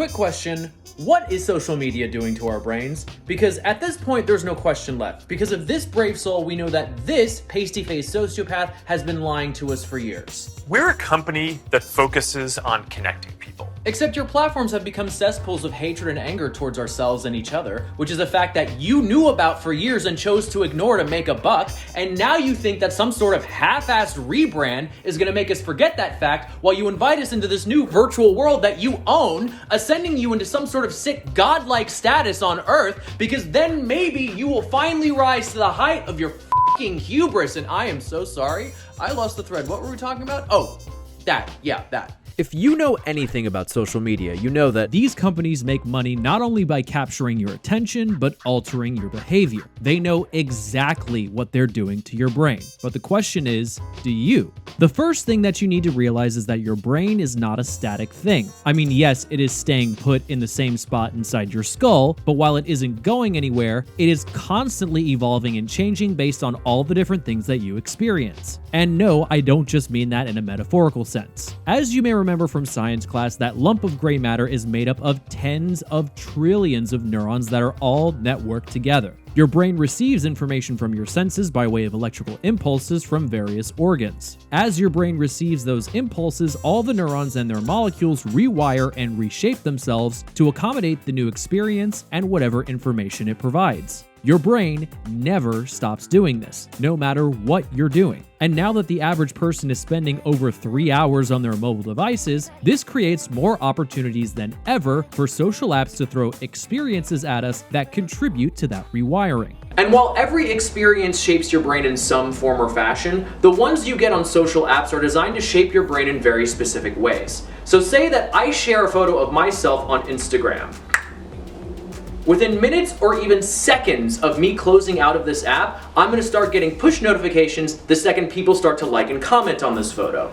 quick question, what is social media doing to our brains? Because at this point, there's no question left. Because of this brave soul, we know that this pasty-faced sociopath has been lying to us for years. We're a company that focuses on connecting people. Except your platforms have become cesspools of hatred and anger towards ourselves and each other, which is a fact that you knew about for years and chose to ignore to make a buck, and now you think that some sort of half-assed rebrand is gonna make us forget that fact while you invite us into this new virtual world that you own, ascending you into some sort of sick godlike status on Earth, because then maybe you will finally rise to the height of your fucking hubris. And I am so sorry, I lost the thread. What were we talking about? Oh, that. If you know anything about social media, you know that these companies make money not only by capturing your attention, but altering your behavior. They know exactly what they're doing to your brain. But the question is, do you? The first thing that you need to realize is that your brain is not a static thing. I mean, yes, it is staying put in the same spot inside your skull, but while it isn't going anywhere, it is constantly evolving and changing based on all the different things that you experience. And no, I don't just mean that in a metaphorical sense. As you may remember from science class, that lump of gray matter is made up of tens of trillions of neurons that are all networked together. Your brain receives information from your senses by way of electrical impulses from various organs. As your brain receives those impulses, all the neurons and their molecules rewire and reshape themselves to accommodate the new experience and whatever information it provides. Your brain never stops doing this, no matter what you're doing. And now that the average person is spending over 3 hours on their mobile devices, this creates more opportunities than ever for social apps to throw experiences at us that contribute to that rewiring. And while every experience shapes your brain in some form or fashion, the ones you get on social apps are designed to shape your brain in very specific ways. So say that I share a photo of myself on Instagram. Within minutes or even seconds of me closing out of this app, I'm going to start getting push notifications the second people start to like and comment on this photo.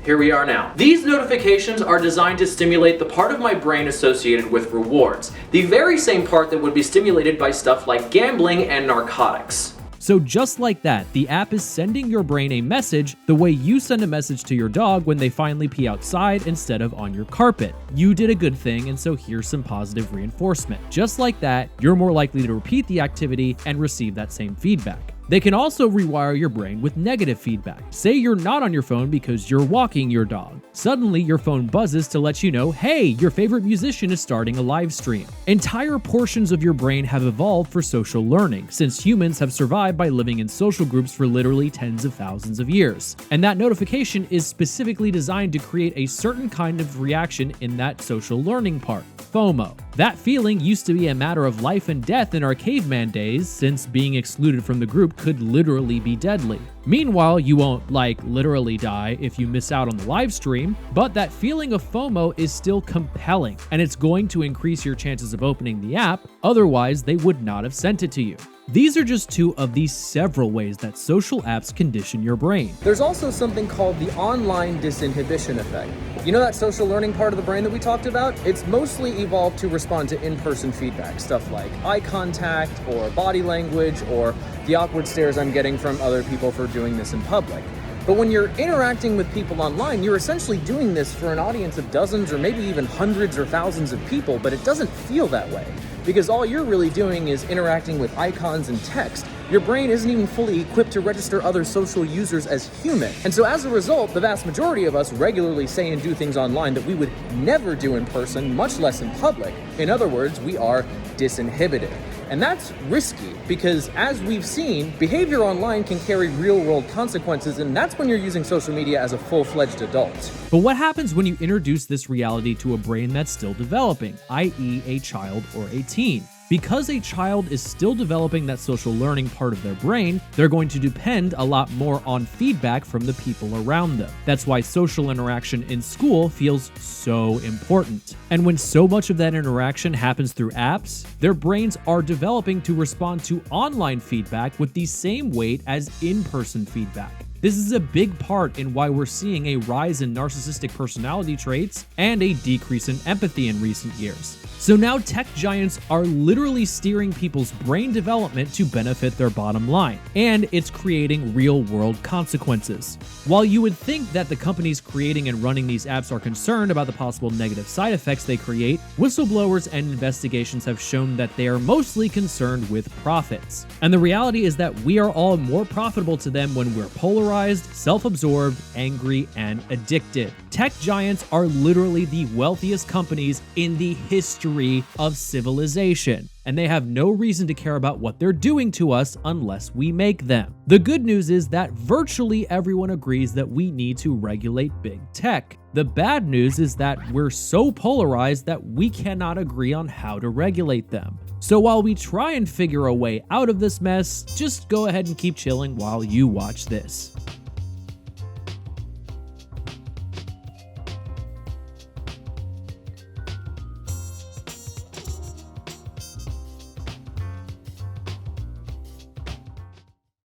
Here we are now. These notifications are designed to stimulate the part of my brain associated with rewards, the very same part that would be stimulated by stuff like gambling and narcotics. So just like that, the app is sending your brain a message the way you send a message to your dog when they finally pee outside instead of on your carpet. You did a good thing, and so here's some positive reinforcement. Just like that, you're more likely to repeat the activity and receive that same feedback. They can also rewire your brain with negative feedback. Say you're not on your phone because you're walking your dog. Suddenly, your phone buzzes to let you know, hey, your favorite musician is starting a live stream. Entire portions of your brain have evolved for social learning, since humans have survived by living in social groups for literally tens of thousands of years. And that notification is specifically designed to create a certain kind of reaction in that social learning part. FOMO. That feeling used to be a matter of life and death in our caveman days, since being excluded from the group could literally be deadly. Meanwhile, you won't, literally die if you miss out on the live stream, but that feeling of FOMO is still compelling, and it's going to increase your chances of opening the app, otherwise they would not have sent it to you. These are just two of the several ways that social apps condition your brain. There's also something called the online disinhibition effect. You know that social learning part of the brain that we talked about? It's mostly evolved to respond to in-person feedback, stuff like eye contact or body language or the awkward stares I'm getting from other people for doing this in public. But when you're interacting with people online, you're essentially doing this for an audience of dozens or maybe even hundreds or thousands of people, but it doesn't feel that way. Because all you're really doing is interacting with icons and text. Your brain isn't even fully equipped to register other social users as human. And so as a result, the vast majority of us regularly say and do things online that we would never do in person, much less in public. In other words, we are disinhibited. And that's risky because, as we've seen, behavior online can carry real-world consequences, and that's when you're using social media as a full-fledged adult. But what happens when you introduce this reality to a brain that's still developing, i.e. a child or a teen? Because a child is still developing that social learning part of their brain, they're going to depend a lot more on feedback from the people around them. That's why social interaction in school feels so important. And when so much of that interaction happens through apps, their brains are developing to respond to online feedback with the same weight as in-person feedback. This is a big part in why we're seeing a rise in narcissistic personality traits and a decrease in empathy in recent years. So now tech giants are literally steering people's brain development to benefit their bottom line, and it's creating real-world consequences. While you would think that the companies creating and running these apps are concerned about the possible negative side effects they create, whistleblowers and investigations have shown that they are mostly concerned with profits. And the reality is that we are all more profitable to them when we're polarized, self-absorbed, angry, and addicted. Tech giants are literally the wealthiest companies in the history of civilization, and they have no reason to care about what they're doing to us unless we make them. The good news is that virtually everyone agrees that we need to regulate big tech. The bad news is that we're so polarized that we cannot agree on how to regulate them. So while we try and figure a way out of this mess, just go ahead and keep chilling while you watch this.